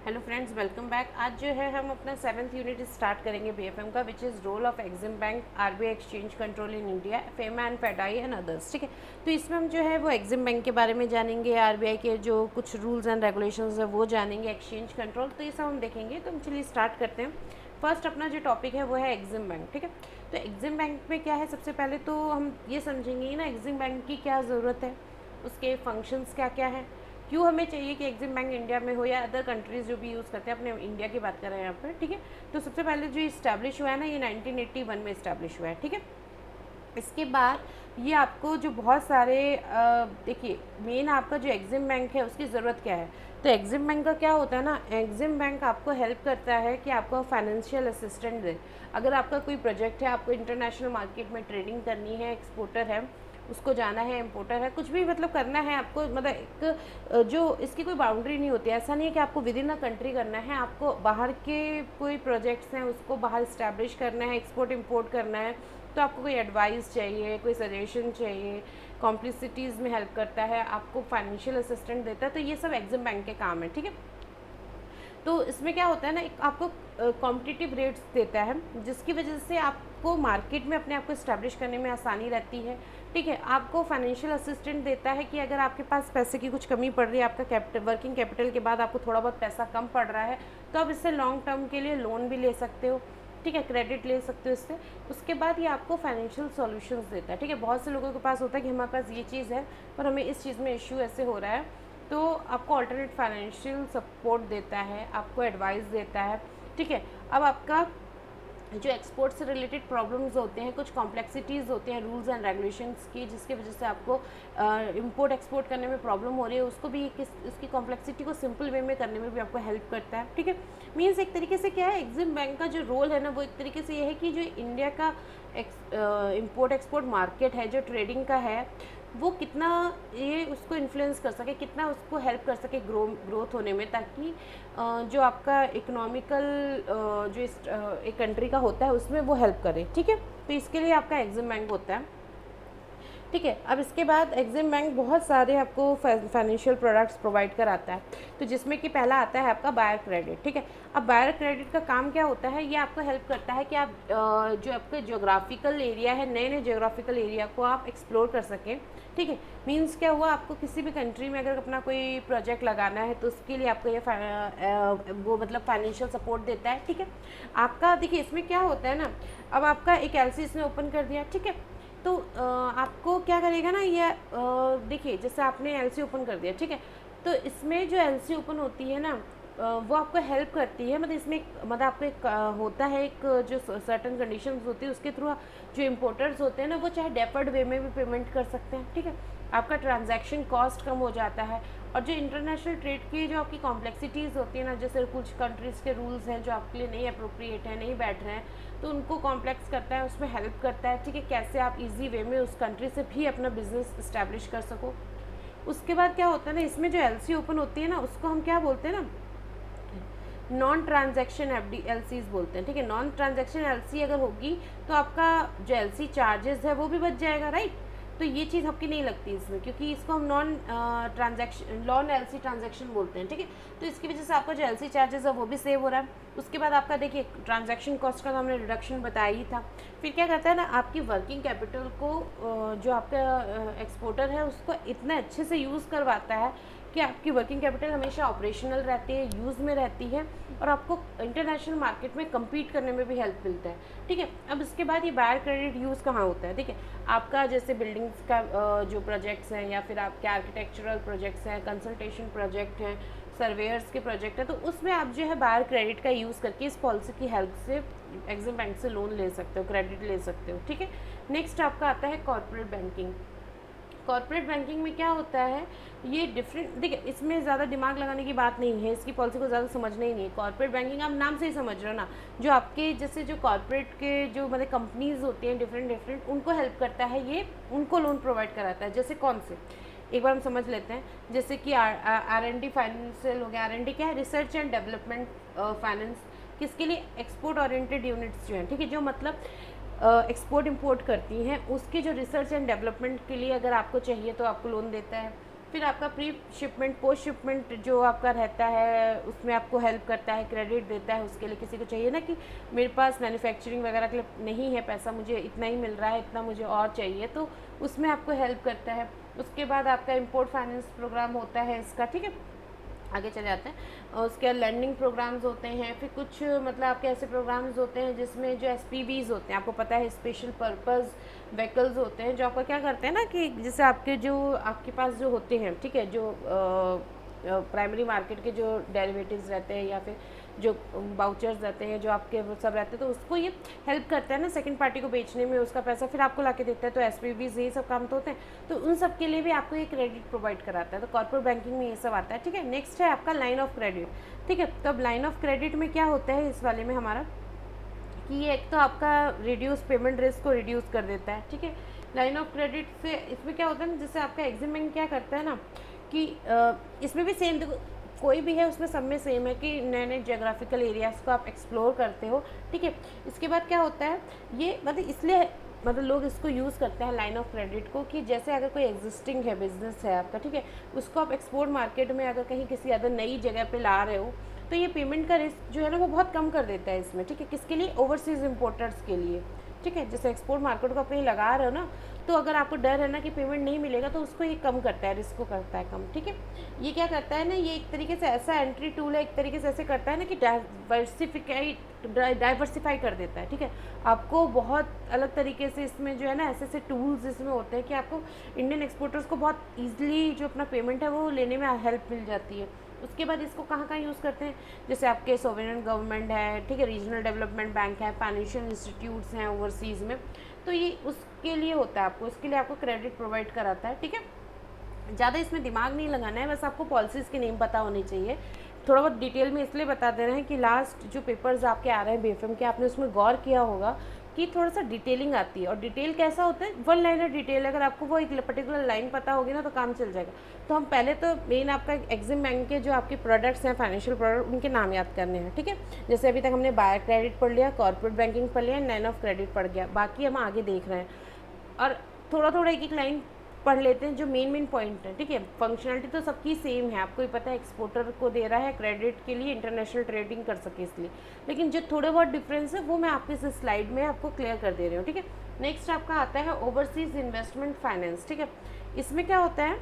Hello friends, welcome back. आज जो है हम अपना 7th यूनिट स्टार्ट करेंगे बीएफएम का, which is role of EXIM bank, RBI exchange control in India, FEMA and FEDAI and others. ठीक है, तो इसमें हम जो है वो एग्जिम बैंक के बारे में जानेंगे, आरबीआई के जो कुछ रूल्स एंड रेगुलेशंस है वो जानेंगे, एक्सचेंज कंट्रोल, तो ये सब हम देखेंगे। तो हम चलिए स्टार्ट करते हैं। फर्स्ट अपना जो टॉपिक है वो है एग्जिम बैंक। ठीक है, तो एग्जिम बैंक में क्या है, सबसे पहले तो हम ये समझेंगे ना एग्जिम बैंक की क्या ज़रूरत है, उसके फंक्शंस क्या क्या है, क्यों हमें चाहिए कि एग्जिम बैंक इंडिया में हो या अदर कंट्रीज़ जो भी यूज़ करते हैं। अपने इंडिया की बात कर रहे हैं यहाँ पर। ठीक है, तो सबसे पहले जो इस्टेब्लिश हुआ है ना, ये 1981 में इस्टेब्लिश हुआ है। ठीक है, इसके बाद ये आपको जो बहुत सारे देखिए, मेन आपका जो एग्जिम बैंक है उसकी ज़रूरत क्या है। तो एग्जिम बैंक का क्या होता है ना, एग्जिम बैंक आपको हेल्प करता है कि आपको फाइनेंशियल असिस्टेंट दे। अगर आपका कोई प्रोजेक्ट है, आपको इंटरनेशनल मार्केट में ट्रेडिंग करनी है, एक्सपोर्टर है, उसको जाना है, इम्पोर्टर है, कुछ भी मतलब करना है आपको, मतलब एक जो इसकी कोई बाउंड्री नहीं होती। ऐसा नहीं है कि आपको विद इन अ कंट्री करना है, आपको बाहर के कोई प्रोजेक्ट्स हैं उसको बाहर इस्टेब्लिश करना है, एक्सपोर्ट इम्पोर्ट करना है, तो आपको कोई एडवाइस चाहिए, कोई सजेशन चाहिए, कॉम्प्लिसिटीज़ में हेल्प करता है, आपको फाइनेंशियल असिस्टेंट देता है, तो ये सब एग्जिम बैंक के काम है। ठीक है, तो इसमें क्या होता है ना, एक आपको कॉम्पिटिटिव रेट्स देता है, जिसकी वजह से आपको मार्केट में अपने आप को इस्टेब्लिश करने में आसानी रहती है। ठीक है, आपको फाइनेंशियल असिस्टेंट देता है कि अगर आपके पास पैसे की कुछ कमी पड़ रही है, आपका कैपिटल, वर्किंग कैपिटल के बाद आपको थोड़ा बहुत पैसा कम पड़ रहा है, तो आप इससे लॉन्ग टर्म के लिए लोन भी ले सकते हो। ठीक है, क्रेडिट ले सकते हो इससे। उसके बाद ये आपको फाइनेंशियल सॉल्यूशंस देता है। ठीक है, बहुत से लोगों के पास होता है कि हमारे पास ये चीज़ है पर हमें इस चीज़ में इश्यू ऐसे हो रहा है, तो आपको अल्टरनेट फाइनेंशियल सपोर्ट देता है, आपको एडवाइस देता है। ठीक है, अब आपका जो एक्सपोर्ट से रिलेटेड प्रॉब्लम्स होते हैं, कुछ कॉम्प्लेक्सिटीज़ होते हैं रूल्स एंड रेगुलेशंस की, जिसकी वजह से आपको इंपोर्ट एक्सपोर्ट करने में प्रॉब्लम हो रही है, उसको भी उसकी कॉम्प्लेक्सिटी को सिंपल वे में करने में भी आपको हेल्प करता है। ठीक है, मीन्स एक तरीके से क्या है, एग्जिम बैंक का जो रोल है ना, वो एक तरीके से ये है कि जो इंडिया का इंपोर्ट एक्सपोर्ट मार्केट है, जो ट्रेडिंग का है, वो कितना ये उसको इन्फ्लुएंस कर सके, कितना उसको हेल्प कर सके ग्रोथ होने में, ताकि जो आपका इकोनॉमिकल जो एक कंट्री का होता है उसमें वो हेल्प करे। ठीक है, तो इसके लिए आपका एग्जिम बैंक होता है। ठीक है, अब इसके बाद एग्जिम बैंक बहुत सारे आपको फाइनेंशियल प्रोडक्ट्स प्रोवाइड कराता है, तो जिसमें कि पहला आता है आपका बायर क्रेडिट। ठीक है, अब बायर क्रेडिट का काम क्या होता है, ये आपको हेल्प करता है कि आप जो आपके जोग्राफिकल एरिया है, नए नए जोग्राफिकल एरिया को आप एक्सप्लोर कर सकें। ठीक है, मीन्स क्या हुआ, आपको किसी भी कंट्री में अगर अपना कोई प्रोजेक्ट लगाना है तो उसके लिए आपको ये वो मतलब फाइनेंशियल सपोर्ट देता है। ठीक है, आपका देखिए इसमें क्या होता है ना, अब आपका एक एलसी इसने ओपन कर दिया। ठीक है, तो आपको क्या करेगा ना, ये देखिए जैसे आपने एलसी ओपन कर दिया। ठीक है, तो इसमें जो एलसी ओपन होती है ना, वो आपको हेल्प करती है, मतलब इसमें मतलब आपको एक होता है, एक जो सर्टन कंडीशंस होती है उसके थ्रू जो इम्पोर्टर्स होते हैं ना, वो चाहे डेफर्ड वे में भी पेमेंट कर सकते हैं। ठीक है, आपका ट्रांजैक्शन कॉस्ट कम हो जाता है, और जो इंटरनेशनल ट्रेड की जो आपकी कॉम्प्लेक्सिटीज़ होती है ना, जैसे कुछ कंट्रीज़ के रूल्स हैं जो आपके लिए नहीं अप्रोप्रिएट हैं, नहीं बैठ रहे हैं, तो उनको कॉम्प्लेक्स करता है, उसमें हेल्प करता है। ठीक है, कैसे आप इजी वे में उस कंट्री से भी अपना बिजनेस इस्टेब्लिश कर सको। उसके बाद क्या होता है ना, इसमें जो एलसी ओपन होती है ना, उसको हम क्या बोलते हैं ना, नॉन ट्रांजैक्शन एफडी एलसीज बोलते हैं। ठीक है, नॉन ट्रांजैक्शन एलसी अगर होगी तो आपका जो एलसी चार्जेस है वो भी बच जाएगा, राइट। तो ये चीज़ आपकी नहीं लगती इसमें, क्योंकि इसको हम नॉन एलसी ट्रांजैक्शन बोलते हैं। ठीक है, तो इसकी वजह से आपका जो एलसी चार्जेस है वो भी सेव हो रहा है। उसके बाद आपका देखिए ट्रांजैक्शन कॉस्ट का तो हमने रिडक्शन बताया ही था। फिर क्या करता है ना, आपकी वर्किंग कैपिटल को जो आपका एक्सपोर्टर है उसको इतना अच्छे से यूज़ करवाता है कि आपकी वर्किंग कैपिटल हमेशा ऑपरेशनल रहती है, यूज़ में रहती है, और आपको इंटरनेशनल मार्केट में कम्पीट करने में भी हेल्प मिलता है। ठीक है, अब इसके बाद ये बायर क्रेडिट यूज़ कहाँ होता है। ठीक है, आपका जैसे बिल्डिंग्स का जो प्रोजेक्ट्स हैं, या फिर आपके आर्किटेक्चरल प्रोजेक्ट्स हैं, कंसल्टेशन प्रोजेक्ट हैं, सर्वेयर्स के प्रोजेक्ट है, तो उसमें आप जो है बायर क्रेडिट का यूज़ करके इस पॉलिसी की हेल्प से एग्जिम बैंक से लोन ले सकते हो, क्रेडिट ले सकते हो। ठीक है, नेक्स्ट आपका आता है कॉर्पोरेट बैंकिंग। कॉर्पोरेट बैंकिंग में क्या होता है, ये डिफरेंट, देखिए इसमें ज़्यादा दिमाग लगाने की बात नहीं है, इसकी पॉलिसी को ज़्यादा समझना ही नहीं है। कॉर्पोरेट बैंकिंग आप नाम से ही समझ रहे हो ना, जो आपके जैसे जो कॉर्पोरेट के जो मतलब कंपनीज होती हैं डिफरेंट डिफरेंट, उनको हेल्प करता है, ये उनको लोन प्रोवाइड कराता है। जैसे कौन से, एक बार हम समझ लेते हैं, जैसे कि R&D फाइनेंशियल हो गया। R&D क्या है, रिसर्च एंड डेवलपमेंट फाइनेंस, किसके लिए, एक्सपोर्ट ओरिएंटेड यूनिट्स जो हैं। ठीक है, जो मतलब एक्सपोर्ट इंपोर्ट करती हैं, उसके जो रिसर्च एंड डेवलपमेंट के लिए अगर आपको चाहिए तो आपको लोन देता है। फिर आपका प्री शिपमेंट पोस्ट शिपमेंट जो आपका रहता है उसमें आपको हेल्प करता है, क्रेडिट देता है। उसके लिए किसी को चाहिए ना कि मेरे पास मैन्युफैक्चरिंग वगैरह के लिए नहीं है पैसा, मुझे इतना ही मिल रहा है, इतना मुझे और चाहिए, तो उसमें आपको हेल्प करता है। उसके बाद आपका इम्पोर्ट फाइनेंस प्रोग्राम होता है इसका, ठीक है। आगे चले जाते हैं और उसके बाद लर्निंग प्रोग्राम्स होते हैं। फिर कुछ मतलब आपके ऐसे प्रोग्राम्स होते हैं जिसमें जो एसपीवीज़ होते हैं, आपको पता है स्पेशल पर्पस व्हीकल्स होते हैं, जो आपका क्या करते हैं ना कि जैसे आपके जो आपके पास जो होते हैं, ठीक है, जो प्राइमरी मार्केट के जो डेरिवेटिव्स रहते हैं या फिर जो बाउचर्स रहते हैं, जो आपके वो सब रहते हैं, तो उसको ये हेल्प करता है ना सेकंड पार्टी को बेचने में, उसका पैसा फिर आपको ला के देता है। तो एसपीवीज़ यही सब काम तो होते हैं, तो उन सब के लिए भी आपको ये क्रेडिट प्रोवाइड कराता है। तो कॉर्पोरेट बैंकिंग में ये सब आता है, ठीक है। नेक्स्ट है आपका लाइन ऑफ क्रेडिट, ठीक है। तो अब लाइन ऑफ क्रेडिट में क्या होता है इस वाले में हमारा कि ये एक तो आपका रिड्यूस पेमेंट रिस्क को रिड्यूस कर देता है, ठीक है। लाइन ऑफ क्रेडिट से इसमें क्या होता है ना, जैसे आपका एग्जिम बैंक क्या करता है ना कि इसमें भी सेम, देखो कोई भी है उसमें सब में सेम है कि नए नए जोग्राफिकल एरियाज़ को आप एक्सप्लोर करते हो, ठीक है। इसके बाद क्या होता है ये मतलब इसलिए मतलब लोग इसको यूज़ करते हैं लाइन ऑफ क्रेडिट को कि जैसे अगर कोई एग्जिस्टिंग है बिजनेस है आपका, ठीक है, उसको आप एक्सपोर्ट मार्केट में अगर कहीं किसी अदर नई जगह पे ला रहे हो तो ये पेमेंट का रिस्क जो है ना वो बहुत कम कर देता है इसमें, ठीक है। किसके लिए? ओवरसीज़ इम्पोर्टर्स के लिए, ठीक है। जैसे एक्सपोर्ट मार्केट को आप कहीं लगा रहे हो ना, तो अगर आपको डर है ना कि पेमेंट नहीं मिलेगा तो उसको ये कम करता है, रिस्क को करता है कम, ठीक है। ये क्या करता है ना, ये एक तरीके से ऐसा एंट्री टूल है, एक तरीके से ऐसे करता है ना कि डाइवर्सिफाई कर देता है, ठीक है। आपको बहुत अलग तरीके से इसमें जो है ना ऐसे ऐसे टूल्स इसमें होते हैं कि आपको इंडियन एक्सपोर्टर्स को बहुत ईजिली जो अपना पेमेंट है वो लेने में हेल्प मिल जाती है। उसके बाद इसको कहाँ कहाँ यूज़ करते हैं, जैसे आपके सोवरेन गवर्नमेंट है, ठीक है, रीजनल डेवलपमेंट बैंक है, फाइनेंशियल इंस्टीट्यूट्स हैं ओवरसीज़ में, तो ये उसके लिए होता है, आपको उसके लिए आपको क्रेडिट प्रोवाइड कराता है, ठीक है। ज़्यादा इसमें दिमाग नहीं लगाना है, बस आपको पॉलिसीज़ के नेम पता होने चाहिए। थोड़ा बहुत डिटेल में इसलिए बता दे रहे हैं कि लास्ट जो पेपर्स आपके आ रहे हैं बीएफएम के, आपने उसमें गौर किया होगा कि थोड़ा सा डिटेलिंग आती है। और डिटेल कैसा होता है, वन लाइनर डिटेल, अगर आपको वो एक पर्टिकुलर लाइन पता होगी ना तो काम चल जाएगा। तो हम पहले तो मेन आपका एग्जिम बैंक के जो आपके प्रोडक्ट्स हैं, फाइनेंशियल प्रोडक्ट, उनके नाम याद करने हैं, ठीक है। जैसे अभी तक हमने बायर क्रेडिट पढ़ लिया, कॉर्पोरेट बैंकिंग पढ़ लिया, लाइन ऑफ क्रेडिट पढ़ गया, बाकी हम आगे देख रहे हैं और थोड़ा थोड़ा एक एक लाइन पढ़ लेते हैं जो मेन पॉइंट है, ठीक है। फंक्शनलिटी तो सबकी सेम है, आपको ही पता है एक्सपोर्टर को दे रहा है क्रेडिट के लिए इंटरनेशनल ट्रेडिंग कर सके इसलिए, लेकिन जो थोड़े बहुत डिफरेंस है वो मैं आपके इस स्लाइड में आपको क्लियर कर दे रही हूँ, ठीक है। नेक्स्ट आपका आता है ओवरसीज़ इन्वेस्टमेंट फाइनेंस, ठीक है। इसमें क्या होता है,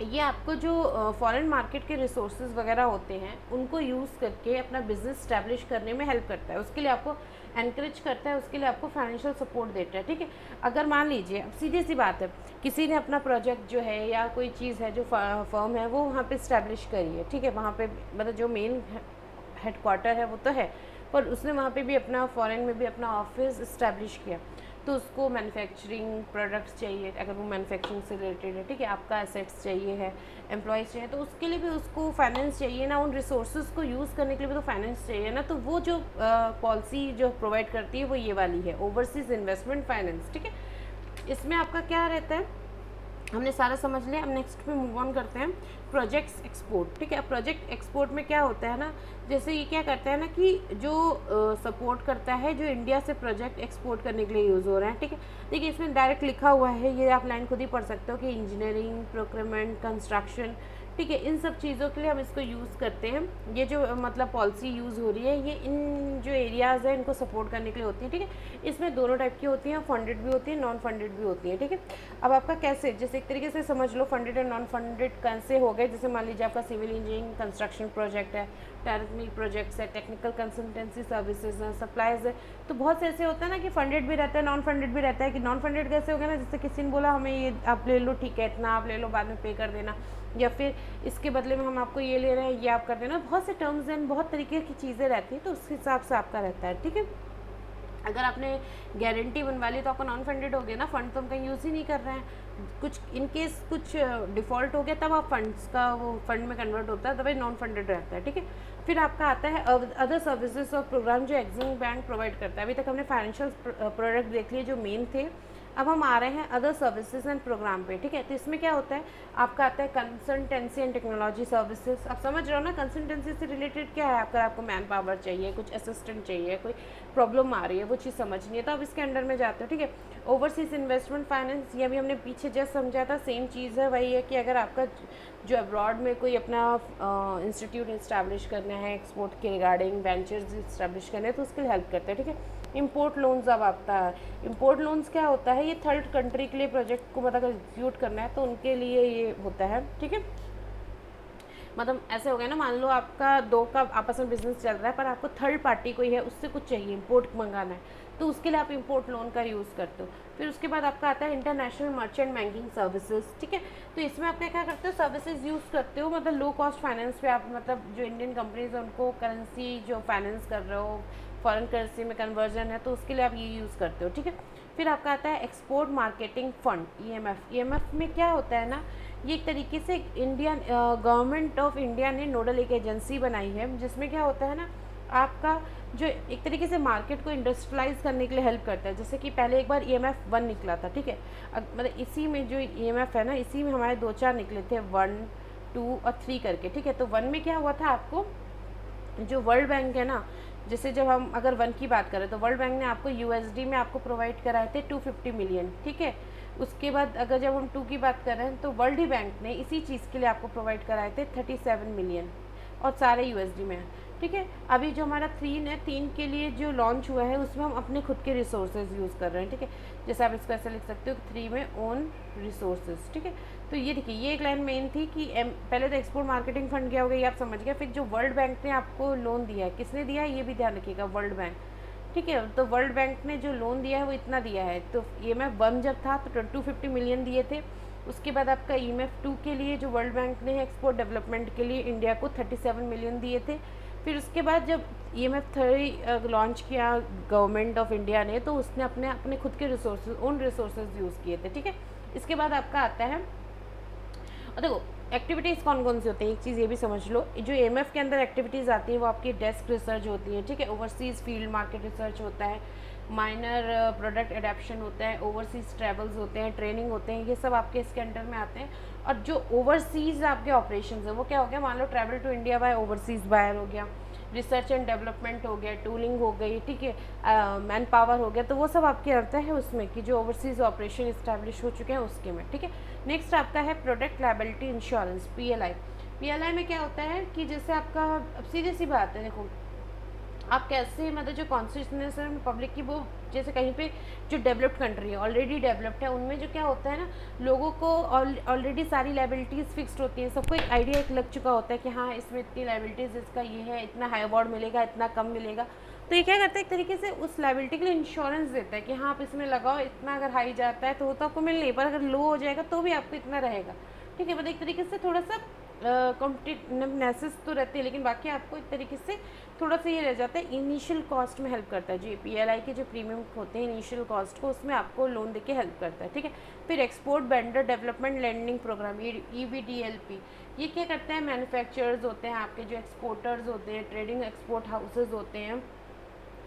ये आपको जो फॉरेन मार्केट के रिसोर्सेज वगैरह होते हैं उनको यूज़ करके अपना बिजनेस स्टैब्लिश करने में हेल्प करता है, उसके लिए आपको एनकरेज करता है, उसके लिए आपको फाइनेंशियल सपोर्ट देता है, ठीक है। अगर मान लीजिए, अब सीधी सी बात है, किसी ने अपना प्रोजेक्ट जो है या कोई चीज़ है जो फर्म है वो वहाँ पे स्टैब्लिश करी है, ठीक है, वहाँ पे मतलब जो मेन हेडक्वार्टर है वो तो है, पर उसने वहाँ पे भी अपना फॉरेन में भी अपना ऑफिस इस्टेब्लिश किया, तो उसको मैन्युफैक्चरिंग प्रोडक्ट्स चाहिए, अगर वो मैन्युफैक्चरिंग से रिलेटेड है, ठीक है, आपका एसेट्स चाहिए है, एम्प्लॉयज़ चाहिए, तो उसके लिए भी उसको फाइनेंस चाहिए ना, उन रिसोर्सेज को यूज़ करने के लिए भी तो फाइनेंस चाहिए ना। तो वो जो पॉलिसी जो प्रोवाइड करती है वो ये वाली है, ओवरसीज़ इन्वेस्टमेंट फाइनेंस, ठीक है। इसमें आपका क्या रहता है, हमने सारा समझ लिया। अब नेक्स्ट पे मूव ऑन करते हैं, प्रोजेक्ट्स एक्सपोर्ट, ठीक है। अब प्रोजेक्ट एक्सपोर्ट में क्या होता है ना, जैसे ये क्या करता है ना कि जो सपोर्ट करता है जो इंडिया से प्रोजेक्ट एक्सपोर्ट करने के लिए यूज़ हो रहे हैं, ठीक है। देखिए इसमें डायरेक्ट लिखा हुआ है, ये आप लाइन खुद ही पढ़ सकते हो कि इंजीनियरिंग, प्रोक्योरमेंट, कंस्ट्रक्शन, ठीक है, इन सब चीज़ों के लिए हम इसको यूज़ करते हैं। ये जो मतलब पॉलिसी यूज़ हो रही है ये इन जो एरियाज़ है इनको सपोर्ट करने के लिए होती है, ठीक है। इसमें दोनों टाइप की होती हैं, फंडेड भी होती है, नॉन फंडेड भी होती है, ठीक है। अब आपका कैसे, जैसे एक तरीके से समझ लो फंडेड और नॉन फंडेड कैसे हो गए, जैसे मान लीजिए आपका सिविल इंजीनियरिंग कंस्ट्रक्शन प्रोजेक्ट है, टेक्निकल प्रोजेक्ट्स है, टेक्निकल कंसल्टेंसी सर्विसेज है, सप्लाईज है, तो बहुत से ऐसे होता है ना कि फंडेड भी रहता है, नॉन फंडेड भी रहता है। कि नॉन फंडेड कैसे हो गया ना, जैसे किसी ने बोला हमें ये आप ले लो, ठीक है, इतना आप ले लो, बाद में पे कर देना, या फिर इसके बदले में हम आपको ये ले रहे हैं, ये आप कर देना। बहुत से टर्म्स एंड बहुत तरीके की चीज़ें रहती हैं, तो उस हिसाब से आपका रहता है, ठीक है। अगर आपने गारंटी बनवा ली तो आपका नॉन फंडेड हो गया ना, फंड तो हम कहीं यूज़ ही नहीं कर रहे हैं, कुछ इनकेस कुछ डिफ़ॉल्ट हो गया तब आप फंड्स का वो फंड में कन्वर्ट होता है, तभी नॉन फंडेड रहता है, ठीक है। फिर आपका आता है अदर सर्विसेज और प्रोग्राम जो एग्जिम बैंक प्रोवाइड करता है। अभी तक हमने फाइनेंशियल प्रोडक्ट देख लिए जो मेन थे, अब हम आ रहे हैं अदर सर्विसेज एंड प्रोग्राम पे, ठीक है। तो इसमें क्या होता है, आपका आता है कंसल्टेंसी एंड टेक्नोलॉजी सर्विसेज। आप समझ रहे हो ना, कंसल्टेंसी से रिलेटेड क्या है, अगर आपको मैन पावर चाहिए, कुछ असिस्टेंट चाहिए, कोई प्रॉब्लम आ रही है, वो चीज़ समझनी है, तो आप इसके अंडर में जाते हो, ठीक है। ओवरसीज इन्वेस्टमेंट फाइनेंस, ये भी हमने पीछे जस्ट समझा था, सेम चीज़ है, वही है कि अगर आपका जो अब्रॉड में कोई अपना इंस्टीट्यूट इस्टेब्लिश करना है एक्सपोर्ट के रिगार्डिंग, वेंचर्स इस्टेब्लिश करने हैं, तो उसके लिए हेल्प करते हैं, ठीक है। इम्पोर्ट लोन्स अब आता है, इम्पोर्ट लोन्स क्या होता है, ये थर्ड कंट्री के लिए प्रोजेक्ट को मतलब एग्जीक्यूट करना है तो उनके लिए ये होता है, ठीक है। मतलब ऐसे हो गया ना, मान लो आपका दो का आपस में बिजनेस चल रहा है, पर आपको थर्ड पार्टी कोई है उससे कुछ चाहिए, इंपोर्ट मंगाना है, तो उसके लिए आप इंपोर्ट लोन का यूज़ करते हो। फिर उसके बाद आपका आता है इंटरनेशनल मर्चेंट बैंकिंग सर्विसेज, ठीक है। तो इसमें आप क्या करते हो, सर्विसेज यूज़ करते हो, मतलब लो कॉस्ट फाइनेंस पे आप, मतलब जो इंडियन कंपनीज है उनको करेंसी जो फाइनेंस कर रहे हो, फॉरेन करेंसी में कन्वर्जन है, तो उसके लिए आप ये यूज़ करते हो, ठीक है। फिर आपका आता है export marketing fund, EMF. EMF में क्या होता है ना, ये एक तरीके से इंडियन गवर्नमेंट ऑफ इंडिया ने नोडल एक एजेंसी बनाई है, जिसमें क्या होता है ना, आपका जो एक तरीके से मार्केट को इंडस्ट्रियलाइज करने के लिए हेल्प करता है। जैसे कि पहले एक बार EMF 1 निकला था, ठीक है। मतलब इसी में जो EMF है ना, इसी में हमारे 2-4 निकले थे, 1, 2 और 3 करके, ठीक है। तो 1 में क्या हुआ था, आपको जो वर्ल्ड बैंक है ना, जैसे जब हम अगर 1 की बात करें तो वर्ल्ड बैंक ने आपको USD में आपको प्रोवाइड कराए थे 250 मिलियन, ठीक है। उसके बाद अगर जब हम 2 की बात कर रहे हैं तो वर्ल्ड बैंक ने इसी चीज़ के लिए आपको प्रोवाइड कराए थे 37 मिलियन, और सारे USD में है, ठीक है। अभी जो हमारा 3 है, 3 के लिए जो लॉन्च हुआ है उसमें हम अपने खुद के रिसोर्सेज यूज़ कर रहे हैं, ठीक है। जैसे आप इसको ऐसे लिख सकते हो, 3 में ओन रिसोर्सेज, ठीक है। तो ये देखिए, ये एक लाइन मेन थी कि पहले तो एक्सपोर्ट मार्केटिंग फंड क्या हो गया, ये आप समझ गए। फिर जो वर्ल्ड बैंक ने आपको लोन दिया है, किसने दिया है ये भी ध्यान रखिएगा, वर्ल्ड बैंक, ठीक है। तो वर्ल्ड बैंक ने जो लोन दिया है वो इतना दिया है। तो EMF 1 जब था तो 250 मिलियन दिए थे। उसके बाद आपका EMF 2 के लिए जो वर्ल्ड बैंक ने एक्सपोर्ट डेवलपमेंट के लिए इंडिया को 37 मिलियन दिए थे। फिर उसके बाद जब EMF 3 लॉन्च किया गवर्नमेंट ऑफ इंडिया ने, तो उसने अपने अपने खुद के रिसोर्सेज, ओन रिसोर्सेज यूज़ किए थे, ठीक है। इसके बाद आपका आता है, और देखो एक्टिविटीज़ कौन कौन सी होती हैं, एक चीज़ ये भी समझ लो, जो EMF के अंदर एक्टिविटीज़ आती है वो आपकी डेस्क रिसर्च होती है, ठीक है। ओवरसीज़ फील्ड मार्केट रिसर्च होता है, माइनर प्रोडक्ट एडेप्शन होता है, ओवरसीज़ ट्रैवल्स होते हैं, ट्रेनिंग होते हैं, ये सब आपके इसके अंडर में आते हैं। और जो ओवरसीज़ आपके ऑपरेशन है वो क्या हो गया, मान लो travel to India by overseas buyer हो गया, रिसर्च एंड डेवलपमेंट हो गया, टूलिंग हो गई, ठीक है, मैन पावर हो गया, तो वो सब आपके आता है उसमें कि जो ओवरसीज़ ऑपरेशन इस्टेब्लिश हो चुके हैं उसके में, ठीक है। नेक्स्ट आपका है product liability insurance, PLI। PLI में क्या होता है कि जैसे आपका, अब सीधी सी बात है, देखो आप कैसे, मतलब जो कॉन्शियसनेस है पब्लिक की, वो जैसे कहीं पे जो डेवलप्ड कंट्री है, ऑलरेडी डेवलप्ड है, उनमें जो क्या होता है ना, लोगों को ऑलरेडी सारी लाइबिलिटीज़ फिक्स्ड होती हैं, सबको एक आइडिया एक लग चुका होता है कि हाँ इसमें इतनी लाइबिलिटीज़, इसका ये है, इतना हाई अवार्ड मिलेगा, इतना कम मिलेगा। तो ये क्या करता है, एक तरीके से उस लाइबिलिटी के लिए इंश्योरेंस देता है कि हाँ आप इसमें लगाओ, इतना अगर हाई जाता है तो आपको मिल नहीं, पर अगर लो हो जाएगा तो भी आपको इतना रहेगा, ठीक है। मतलब एक तरीके से थोड़ा सा कॉम्पिटिटिवनेस तो रहती है, लेकिन बाकी आपको एक तरीके से थोड़ा सा ये रह जाता है, इनिशियल कॉस्ट में हेल्प करता है। जो PLI के जो प्रीमियम होते हैं इनिशियल कॉस्ट को, उसमें आपको लोन देके हेल्प करता है, ठीक है। फिर export vendor development landing program, ये EVDLP, ये क्या करते हैं, मैन्युफैक्चरर्स होते हैं आपके, जो एक्सपोर्टर्स होते हैं, ट्रेडिंग एक्सपोर्ट हाउसेज होते हैं,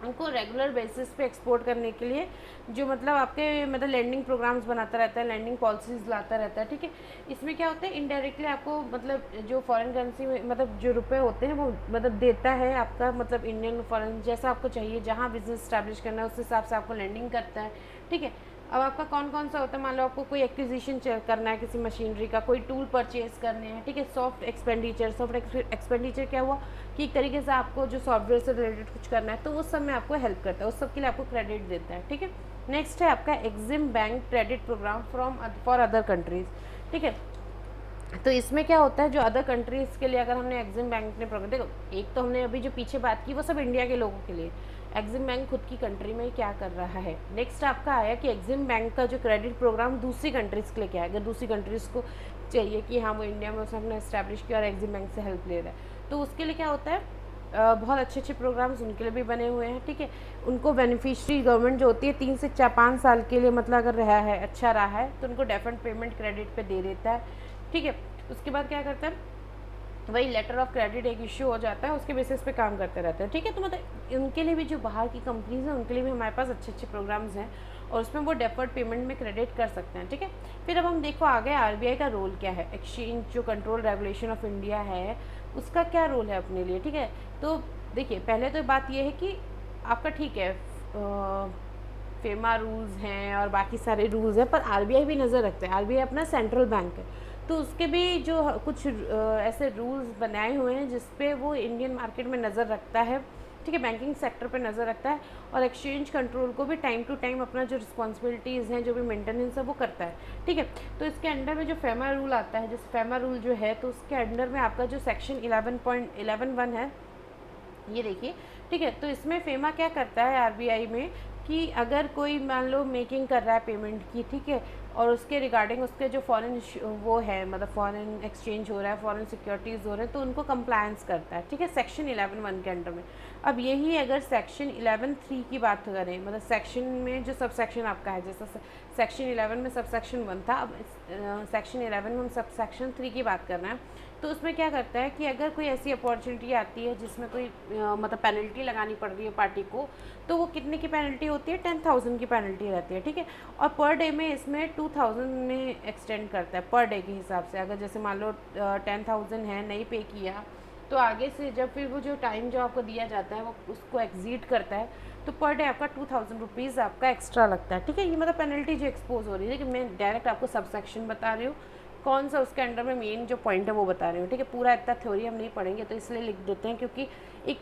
उनको रेगुलर बेसिस पे एक्सपोर्ट करने के लिए जो मतलब आपके मतलब लैंडिंग प्रोग्राम्स बनाता रहता है, लैंडिंग पॉलिसीज़ लाता रहता है, ठीक है। इसमें क्या होता है, इनडायरेक्टली आपको मतलब जो फॉरेन करेंसी में मतलब जो रुपए होते हैं वो मतलब देता है आपका, मतलब इंडियन फॉरेन जैसा आपको चाहिए, जहाँ बिजनेस स्टैब्लिश करना है उस हिसाब से आपको लैंडिंग करता है, ठीक है। अब आपका कौन कौन सा होता है, मान लो आपको कोई एक्विजिशन करना है किसी मशीनरी का, कोई टूल परचेज करने हैं, ठीक है। सॉफ्ट एक्सपेंडिचर क्या हुआ कि एक तरीके से आपको जो सॉफ्टवेयर से रिलेटेड कुछ करना है तो उस सब में आपको हेल्प करता है, उस सब के लिए आपको क्रेडिट देता है, ठीक है। नेक्स्ट है आपका EXIM bank credit program for other countries, ठीक है। तो इसमें क्या होता है, जो अदर कंट्रीज़ के लिए अगर हमने एग्जिम बैंक ने प्रोग्राम, देखो एक तो हमने अभी जो पीछे बात की वो सब इंडिया के लोगों के लिए, एग्जिम बैंक खुद की कंट्री में क्या कर रहा है। नेक्स्ट आपका आया कि एग्जिम बैंक का जो क्रेडिट प्रोग्राम दूसरी कंट्रीज़ के लिए क्या है, अगर दूसरी कंट्रीज़ को चाहिए कि हाँ वो इंडिया में उसने अपने इस्टेब्लिश किया और एग्जिम बैंक से हेल्प ले रहा है, तो उसके लिए क्या होता है, बहुत अच्छे अच्छे प्रोग्राम्स उनके लिए भी बने हुए हैं, ठीक है। उनको बेनिफिशियरी गवर्नमेंट जो होती है 3 से 5 साल के लिए मतलब अगर रहा है, अच्छा रहा है, तो उनको डेफिनेट पेमेंट क्रेडिट पे दे देता है, ठीक है। उसके बाद क्या करता है, वही लेटर ऑफ क्रेडिट एक इश्यू हो जाता है, उसके बेसिस पे काम करते रहते हैं, ठीक है। तो मतलब उनके लिए भी जो बाहर की कंपनीज हैं उनके लिए भी हमारे पास अच्छे अच्छे प्रोग्राम्स हैं, और उसमें वो डेफर्ड पेमेंट में क्रेडिट कर सकते हैं, ठीक है। फिर अब हम देखो आगे आरबीआई का रोल क्या है, एक्सचेंज जो कंट्रोल रेगुलेशन ऑफ इंडिया है उसका क्या रोल है अपने लिए, ठीक है। तो देखिए पहले तो बात ये है कि आपका ठीक है फेमा रूल्स हैं और बाकी सारे रूल्स हैं, पर आरबीआई भी नज़र रखता है, आरबीआई अपना सेंट्रल बैंक है, तो उसके भी जो कुछ ऐसे रूल्स बनाए हुए हैं जिसपे वो इंडियन मार्केट में नज़र रखता है, ठीक है, बैंकिंग सेक्टर पे नज़र रखता है, और एक्सचेंज कंट्रोल को भी टाइम टू टाइम अपना जो रिस्पॉन्सिबिलिटीज़ हैं, जो भी मेंटेनेंस है वो करता है, ठीक है। तो इसके अंडर में जो फेमा रूल आता है, जैसे फेमा रूल जो है तो उसके अंडर में आपका जो सेक्शन 11.11(1) है, ये देखिए, ठीक है। तो इसमें फेमा क्या करता है आरबीआई में कि अगर कोई मान लो मेकिंग कर रहा है पेमेंट की, ठीक है, और उसके रिगार्डिंग उसके जो फॉरेन वो है, मतलब फॉरेन एक्सचेंज हो रहा है, फॉरेन सिक्योरिटीज़ हो रहे हैं, तो उनको कंप्लायंस करता है, ठीक है, सेक्शन 11(1) के अंडर में। अब यही अगर सेक्शन 11(3) की बात करें, मतलब सेक्शन में जो सब सेक्शन आपका है, जैसा सेक्शन 11 में सब सेक्शन 1 था, अब सेक्शन 11 में हम सब सेक्शन 3 की बात कर रहे हैं, तो उसमें क्या करता है कि अगर कोई ऐसी अपॉर्चुनिटी आती है जिसमें कोई मतलब पेनल्टी लगानी पड़ रही है पार्टी को, तो वो कितने की पेनल्टी होती है, 10,000 की पेनल्टी रहती है, ठीक है। और पर डे में इसमें 2,000 में एक्सटेंड करता है पर डे के हिसाब से। अगर जैसे मान लो 10,000 है, नहीं पे किया, तो आगे से जब फिर वो जो टाइम जो आपको दिया जाता है वो उसको एग्जीट करता है, तो पर डे आपका 2,000 रुपीज़ आपका एक्स्ट्रा लगता है, ठीक है। ये मतलब पेनल्टी जो एक्सपोज हो रही है, लेकिन मैं डायरेक्ट आपको सब सेक्शन बता रही हूँ, कौन सा उसके अंडर में मेन जो पॉइंट है वो बता रही हूँ, ठीक है। पूरा इतना थ्योरी हम नहीं पढ़ेंगे, तो इसलिए लिख देते हैं, क्योंकि एक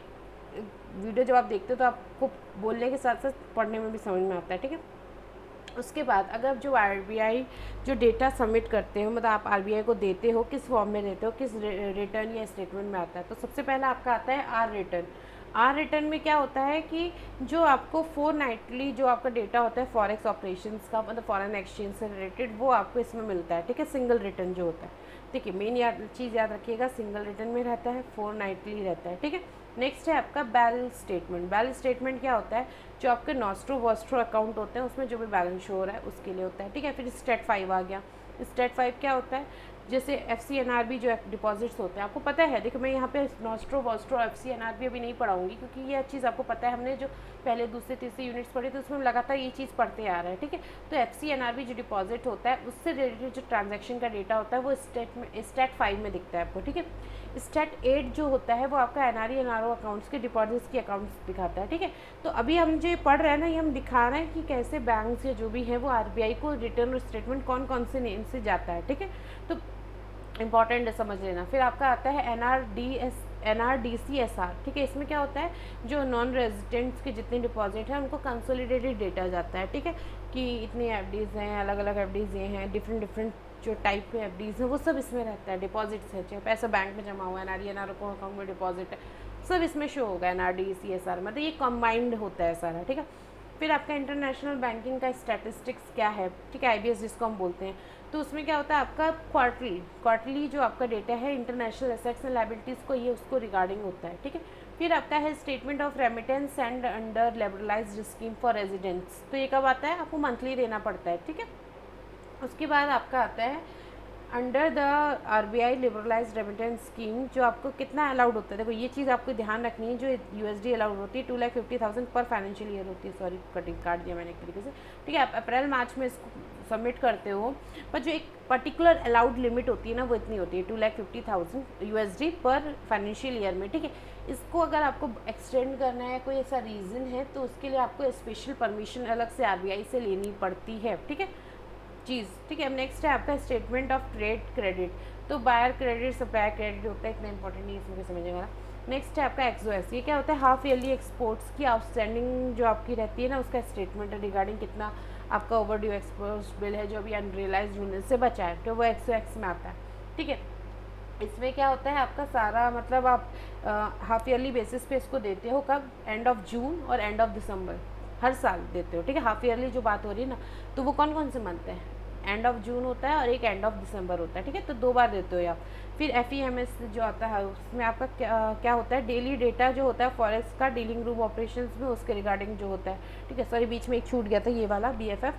वीडियो जब आप देखते हो तो आपको बोलने के साथ साथ पढ़ने में भी समझ में आता है, ठीक है। उसके बाद अगर जो आरबीआई जो डेटा सबमिट करते हो, मतलब आप आरबीआई को देते हो, किस फॉर्म में देते हो, किस रिटर्न या स्टेटमेंट में आता है, तो सबसे पहला आपका आता है आर रिटर्न। आर रिटर्न में क्या होता है कि जो आपको फोर्टनाइटली जो आपका डेटा होता है फॉरेक्स ऑपरेशंस का, मतलब फॉरेन एक्सचेंज से रिलेटेड, वो आपको इसमें मिलता है, ठीक है, सिंगल रिटर्न जो होता है। देखिए मेन चीज़ याद रखिएगा, सिंगल रिटर्न में रहता है, फोर्टनाइटली रहता है, ठीक है। नेक्स्ट है आपका बैलेंस स्टेटमेंट। बैलेंस स्टेटमेंट क्या होता है, जो आपके नॉस्ट्रो वॉस्ट्रो अकाउंट होते हैं उसमें जो भी बैलेंस शो हो रहा है उसके लिए होता है, ठीक है। फिर स्टेट 5 आ गया। स्टेट 5 क्या होता है, जैसे FCNRB जो डिपॉजिट्स होते हैं, आपको पता है, देखो मैं यहाँ पे नॉस्ट्रो वॉस्ट्रो FCNRB अभी नहीं पढ़ाऊंगी, क्योंकि ये चीज़ आपको पता है, हमने जो पहले दूसरे तीसरे यूनिट्स पढ़े तो उसमें लगातार ये चीज़ पढ़ते आ रहा है, ठीक है। तो FCNRB जो डिपॉजिट होता है उससे रिलेटेड जो ट्रांजैक्शन का डेटा होता है वो स्टेट 5 में दिखता है आपको, ठीक है। स्टेट 8 जो होता है वो आपका NRE NRO अकाउंट्स के डिपॉजिट्स की अकाउंट्स दिखाता है, ठीक है। तो अभी हम जो पढ़ रहे हैं ना, ये हम दिखा रहे हैं कि कैसे बैंक्स या जो भी है वो आरबीआई को रिटर्न और स्टेटमेंट कौन कौन से नेम से जाता है, ठीक है। तो इंपॉर्टेंट है, समझ लेना। फिर आपका आता है NRDCSR, ठीक है। इसमें क्या होता है, जो नॉन रेजिडेंट्स के जितने डिपॉजिट हैं उनको कंसोलिडेटेड डेटा जाता है, ठीक है, कि इतनी एफडीज़ हैं, अलग अलग एफडीज़ ये हैं, डिफरेंट जो टाइप के एफडीज़ हैं वो सब इसमें रहता है। डिपॉजिट्स है, चाहे पैसा बैंक में जमा हुआ है, NRE NRO को अकाउंट में डिपॉजिट है, सब इसमें शो होगा। NRDCSR मतलब ये कम्बाइंड होता है सारा, ठीक है। फिर आपका इंटरनेशनल बैंकिंग का स्टैटिस्टिक्स क्या है, ठीक है, IBS जिसको हम बोलते हैं, तो उसमें क्या होता है आपका क्वार्टरली जो आपका डेटा है इंटरनेशनल एसेट्स एंड लायबिलिटीज़ को, ये उसको रिगार्डिंग होता है, ठीक है। फिर आपका है statement of remittance and under liberalised scheme for residents, तो ये कब आता है, आपको मंथली देना पड़ता है, ठीक है। उसके बाद आपका आता है under the RBI liberalised remittance scheme, जो आपको कितना अलाउड होता है। देखो ये चीज़ आपको ध्यान रखनी है, जो USD अलाउड होती है 2,50,000 पर फाइनेंशियल ईयर होती है, सॉरी कटिंग काट दिया मैंने एक तरीके से, ठीक है। आप अप्रैल मार्च में इसको सबमिट करते हो, पर जो एक पर्टिकुलर अलाउड लिमिट होती है ना वो इतनी होती है 2,50,000 USD पर फाइनेंशियल ईयर में, ठीक है। इसको अगर आपको एक्सटेंड करना है, कोई ऐसा रीज़न है, तो उसके लिए आपको स्पेशल परमिशन अलग से RBI से लेनी पड़ती है, ठीक है चीज़, ठीक है। अब नेक्स्ट है आपका स्टेटमेंट ऑफ ट्रेड क्रेडिट, तो बायर क्रेडिट सप्लायर क्रेडिट होता है, इतना इंपॉर्टेंट नहीं इसमें समझने वाला। नेक्स्ट है आपका XOS, ये क्या होता है, हाफ ईयरली एक्सपोर्ट्स की आउटस्टैंडिंग जो आपकी रहती है ना उसका स्टेटमेंट है रिगार्डिंग कितना आपका ओवरड्यू एक्सपोर्ट्स बिल है जो अभी अनरियलाइज्ड होने से बचा है, तो वो XOX में आता है, ठीक है। इसमें क्या होता है आपका सारा, मतलब आप हाफ ईयरली बेसिस पे इसको देते हो, कब, एंड ऑफ जून और एंड ऑफ दिसंबर, हर साल देते हो, ठीक है। हाफ ईयरली जो बात हो रही है ना, तो वो कौन कौन से मंथ है, एंड ऑफ जून होता है और एक एंड ऑफ दिसंबर होता है, ठीक है, तो 2 बार देते हो आप। फिर FEMS जो आता है उसमें आपका क्या होता है, डेली डेटा जो होता है फॉरेक्स का डीलिंग रूम ऑपरेशंस में, उसके रिगार्डिंग जो होता है, ठीक है। सॉरी बीच में एक छूट गया था, ये वाला BFF,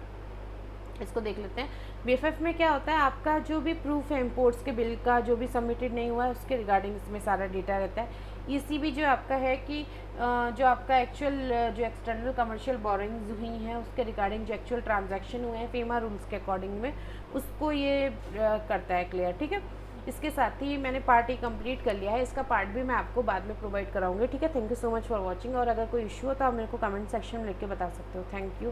इसको देख लेते हैं। BFF में क्या होता है, आपका जो भी प्रूफ है इम्पोर्ट्स के बिल का जो भी सबमिटेड नहीं हुआ है उसके रिगार्डिंग इसमें सारा डेटा रहता है। ईसीबी जो आपका है कि जो आपका एक्चुअल जो एक्सटर्नल कमर्शियल बोरोइंग्स हुई हैं उसके रिगार्डिंग जो एक्चुअल ट्रांजैक्शन हुए हैं फेमा रूल्स के अकॉर्डिंग में, उसको ये करता है क्लियर, ठीक है। इसके साथ ही मैंने पार्ट ही कंप्लीट कर लिया है, इसका पार्ट भी मैं आपको बाद में प्रोवाइड कराऊंगी, ठीक है। Thank you so much for watching, और अगर कोई इशू हो तो आप मेरे को कमेंट सेक्शन में लिख के बता सकते हो। Thank you.